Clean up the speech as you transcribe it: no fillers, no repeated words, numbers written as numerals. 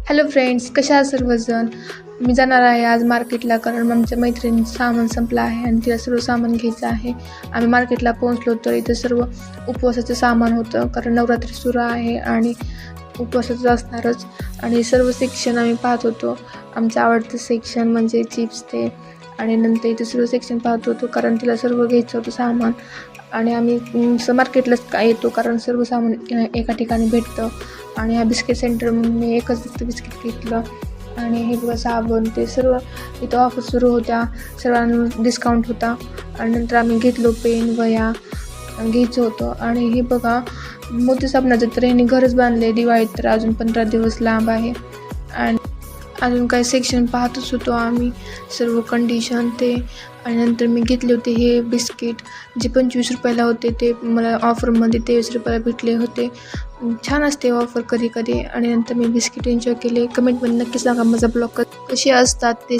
Hello friends, कशा आहात सर्वजण. मी जाणार आहे आज मार्केटला, कारण आमच्या मैत्रिणीचं सामान संपलं आहे आणि तिला सर्व सामान घ्यायचं आहे. आम्ही मार्केटला पोहोचलो तर इथं सर्व उपवासाचं सामान होतं, कारण नवरात्री सुरू आहे आणि उपवासाचं असणारच. आणि सर्व सेक्शन आम्ही पाहत होतो. आमचं आवडतं सेक्शन म्हणजे चिप्स ते, आणि नंतर इथं सर्व सेक्शन पाहत होतो कारण तिला सर्व घ्यायचं होतं सामान. आणि आम्ही मार्केटलाच येतो कारण सर्व सामान एका ठिकाणी भेटतं. आणि ह्या बिस्किट सेंटर मी एकच फक्त बिस्किट घेतलं. आणि हे बघा साबण ते सर्व इथं ऑफर सुरू होत्या, सर्वांना डिस्काउंट होता. आणि नंतर आम्ही घेतलो पेन वह्या घ्यायचं होतं. आणि हे बघा मोती साबणाचं तर ह्यांनी घरच बांधले. दिवाळीत तर अजून 15 दिवस लांब आहे. आणि अजून काही सेक्शन पाहतच होतो आम्ही, सर्व कंडिशन ते. आणि नंतर मी घेतले होते हे बिस्किट, जे 25 रुपयाला होते ते मला ऑफरमध्ये 23 रुपयाला भेटले होते. छान असते ऑफर कधी कधी. आणि नंतर मी बिस्किट एन्जॉय केले. कमेंटमध्ये नक्की सांगा माझा ब्लॉग कसे असतात ते.